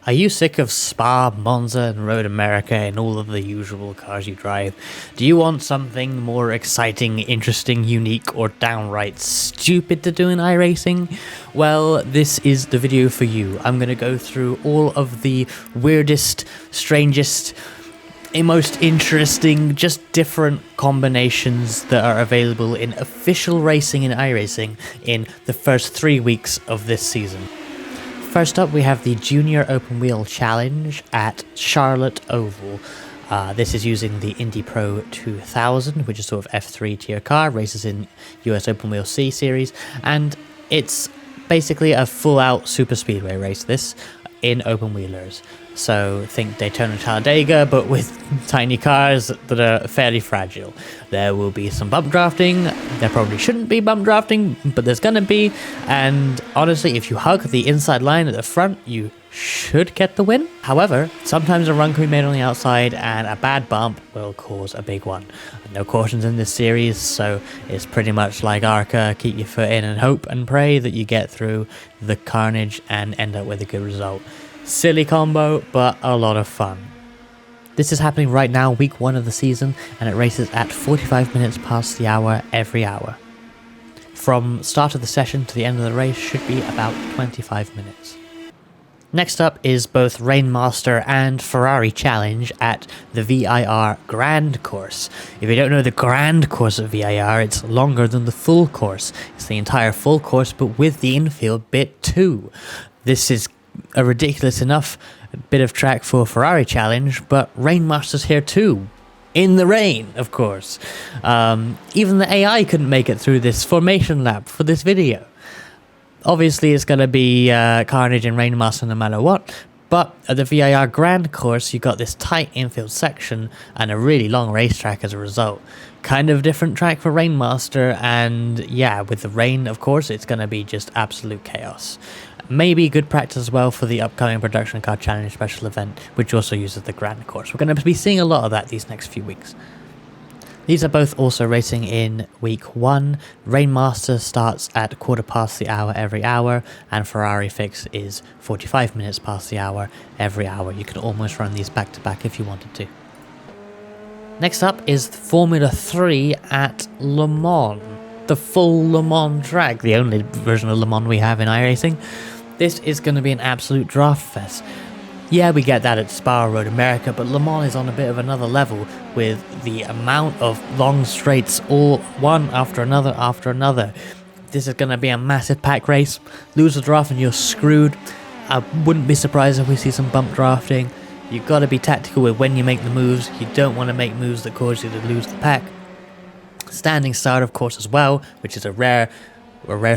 Are you sick of Spa, Monza, and Road America and all of the usual cars you drive? Do you want something more exciting, interesting, unique, or downright stupid to do in iRacing? Well, this is the video for you. I'm going to go through all of the weirdest, strangest, most interesting, just different combinations that are available in official racing in iRacing in the first 3 weeks of this season. First up, we have the Junior Open Wheel Challenge at Charlotte Oval. This is using the Indy Pro 2000, which is sort of F3 tier car, races in US Open Wheel C series, and it's basically a full-out super speedway race, this, in open wheelers. So think Daytona Talladega, but with tiny cars that are fairly fragile. There will be some bump drafting. There probably shouldn't be bump drafting, but there's gonna be. And honestly, if you hug the inside line at the front, you should get the win. However, sometimes a run can be made on the outside, and a bad bump will cause a big one. No cautions in this series, so it's pretty much like ARCA. Keep your foot in and hope and pray that you get through the carnage and end up with a good result. Silly combo, but a lot of fun. This is happening right now, week 1 of the season, and it races at 45 minutes past the hour every hour. From start of the session to the end of the race should be about 25 minutes. Next up is both Rainmaster and Ferrari Challenge at the VIR Grand Course. If you don't know the Grand Course at VIR, it's longer than the full course. It's the entire full course, but with the infield bit too. This is a ridiculous enough bit of track for Ferrari Challenge, but Rainmaster's here too. In the rain, of course. Even the AI couldn't make it through this formation lap for this video. Obviously, it's going to be carnage in Rainmaster no matter what, but at the VIR Grand Course, you got this tight infield section and a really long racetrack as a result. Kind of different track for Rainmaster, and yeah, with the rain, of course, it's going to be just absolute chaos. Maybe good practice as well for the upcoming Production Car Challenge special event, which also uses the Grand Course. We're going to be seeing a lot of that these next few weeks. These are both also racing in week 1. Rainmaster starts at 1/4 the hour every hour, and Ferrari Fix is 45 minutes past the hour every hour. You could almost run these back to back if you wanted to. Next up is Formula 3 at Le Mans. The full Le Mans track, the only version of Le Mans we have in iRacing. This is going to be an absolute draft fest. Yeah, we get that at Spa Road America, but Le Mans is on a bit of another level with the amount of long straights, all one after another. This is going to be a massive pack race. Lose the draft and you're screwed. I wouldn't be surprised if we see some bump drafting. You've got to be tactical with when you make the moves. You don't want to make moves that cause you to lose the pack. Standing start, of course, as well, which is a rare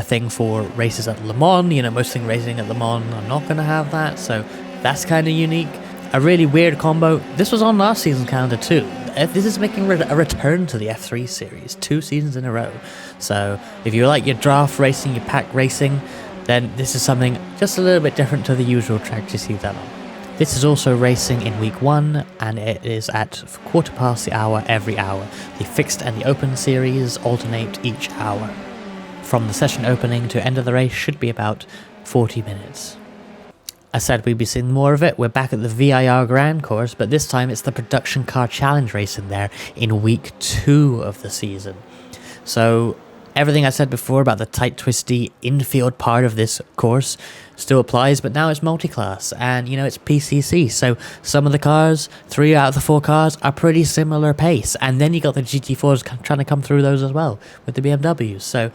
thing for races at Le Mans. You know, most things racing at Le Mans are not going to have that, so that's kind of unique. A really weird combo. This was on last season's calendar too. This is making a return to the F3 series, 2 seasons in a row. So if you like your draft racing, your pack racing, then this is something just a little bit different to the usual tracks you see that on. This is also racing in week 1, and it is at 1/4 the hour every hour. The fixed and the open series alternate each hour. From the session opening to end of the race should be about 40 minutes. I said we'd be seeing more of it. We're back at the VIR Grand Course, but this time it's the Production Car Challenge racing there in week 2 of the season. So everything I said before about the tight, twisty infield part of this course still applies, but now it's multi-class, and you know, it's PCC, so some of the cars, 3 out of the 4 cars, are pretty similar pace, and then you got the GT4s trying to come through those as well with the BMWs, so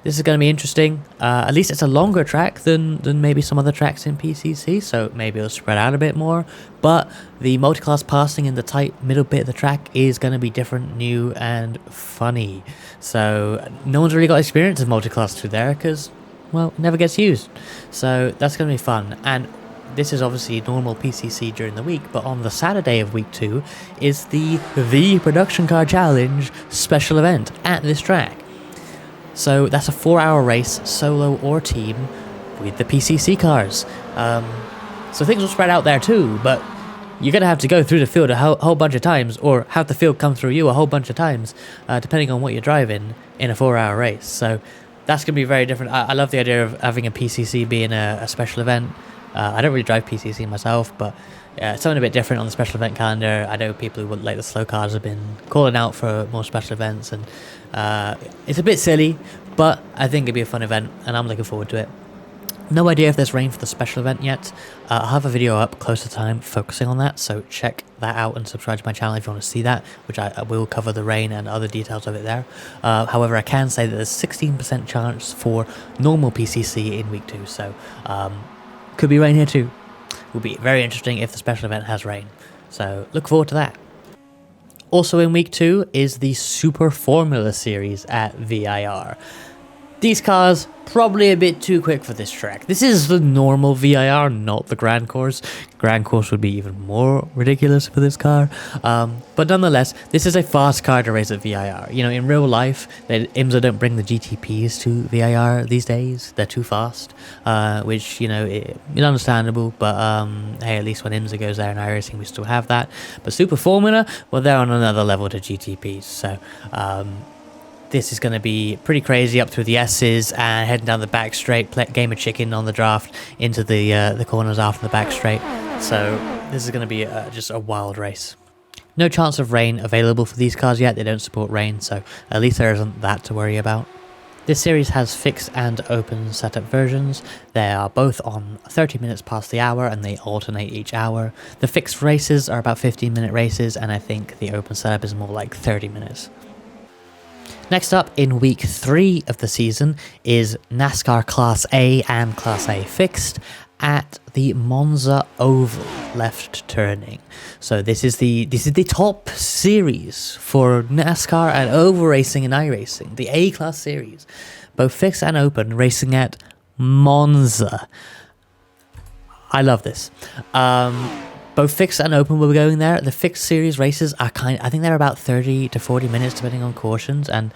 this is going to be interesting. At least it's a longer track than maybe some other tracks in PCC, so maybe it'll spread out a bit more. But the multi-class passing in the tight middle bit of the track is going to be different, new, and funny. So no one's really got experience of multi-class through there because, well, it never gets used. So that's going to be fun. And this is obviously normal PCC during the week, but on the Saturday of week 2 is the Production Car Challenge special event at this track. So that's a 4-hour race, solo or team, with the PCC cars. So things will spread out there too, but you're going to have to go through the field a whole bunch of times, or have the field come through you a whole bunch of times, depending on what you're driving in a 4-hour race. So that's going to be very different. I love the idea of having a PCC being a special event. I don't really drive PCC myself, but it's something a bit different on the special event calendar. I know people who would like the slow cars have been calling out for more special events, and it's a bit silly, but I think it'd be a fun event, and I'm looking forward to it. No idea if there's rain for the special event yet. I'll have a video up close to time focusing on that, so check that out and subscribe to my channel if you want to see that, which I will cover the rain and other details of it there. However, I can say that there's 16% chance for normal PCC in week 2, so could be rain here too. Will be very interesting if the special event has rain, so look forward to that. Also in week 2 is the Super Formula series at VIR. These cars, probably a bit too quick for this track. This is the normal VIR, not the Grand Course. Grand Course would be even more ridiculous for this car. But nonetheless, this is a fast car to race at VIR. You know, in real life, IMSA don't bring the GTPs to VIR these days. They're too fast, which, you know, it's understandable. But, hey, at least when IMSA goes there in iRacing, we still have that. But Super Formula, well, they're on another level to GTPs. So, this is going to be pretty crazy up through the S's and heading down the back straight, game of chicken on the draft into the corners after the back straight. So this is going to be just a wild race. No chance of rain available for these cars yet. They don't support rain, so at least there isn't that to worry about. This series has fixed and open setup versions. They are both on 30 minutes past the hour and they alternate each hour. The fixed races are about 15-minute races, and I think the open setup is more like 30 minutes. Next up in week 3 of the season is NASCAR Class A and Class A fixed at the Monza Oval left turning. So this is the top series for NASCAR and oval racing and iRacing, the A class series, both fixed and open, racing at Monza. I love this. Both fixed and open will be going there. The fixed series races are I think they're about 30 to 40 minutes depending on cautions, and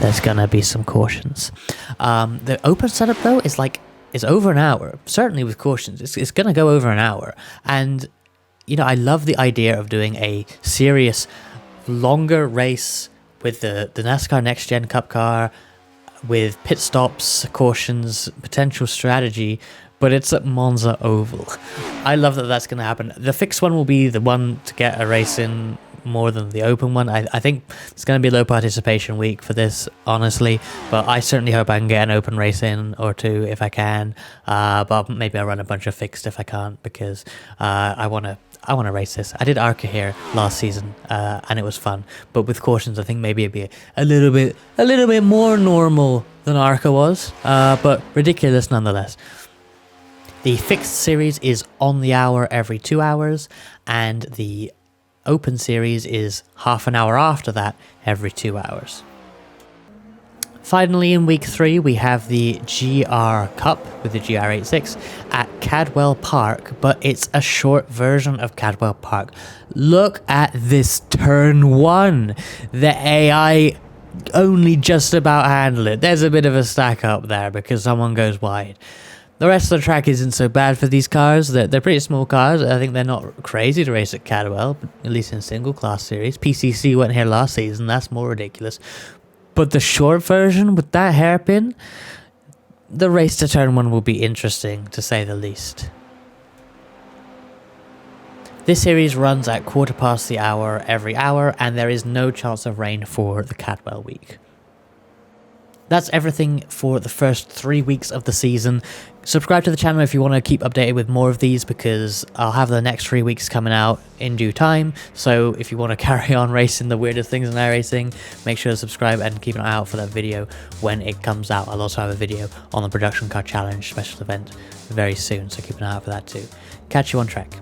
there's gonna be some cautions. The open setup though is over an hour, certainly with cautions. It's gonna go over an hour, and you know, I love the idea of doing a serious, longer race with the NASCAR Next Gen Cup car, with pit stops, cautions, potential strategy. But it's at Monza Oval. I love that that's going to happen. The fixed one will be the one to get a race in more than the open one. I think it's going to be a low participation week for this, honestly. But I certainly hope I can get an open race in or two if I can. But maybe I'll run a bunch of fixed if I can't, because I want to race this. I did ARCA here last season, and it was fun. But with cautions, I think maybe it'd be a little bit more normal than ARCA was. But ridiculous nonetheless. The fixed series is on the hour every 2 hours, and the open series is half an hour after that every 2 hours. Finally, in week 3, we have the GR Cup with the GR86 at Cadwell Park, but it's a short version of Cadwell Park. Look at this turn 1. The AI only just about handle it. There's a bit of a stack up there because someone goes wide. The rest of the track isn't so bad for these cars. They're pretty small cars. I think they're not crazy to race at Cadwell, at least in single class series. PCC went here last season. That's more ridiculous. But the short version with that hairpin, the race to turn 1 will be interesting, to say the least. This series runs at 1/4 the hour every hour, and there is no chance of rain for the Cadwell week. That's everything for the first 3 weeks of the season. Subscribe to the channel if you want to keep updated with more of these, because I'll have the next 3 weeks coming out in due time. So if you want to carry on racing the weirdest things in iRacing, make sure to subscribe and keep an eye out for that video when it comes out. I'll also have a video on the Production Car Challenge special event very soon, so keep an eye out for that too. Catch you on track.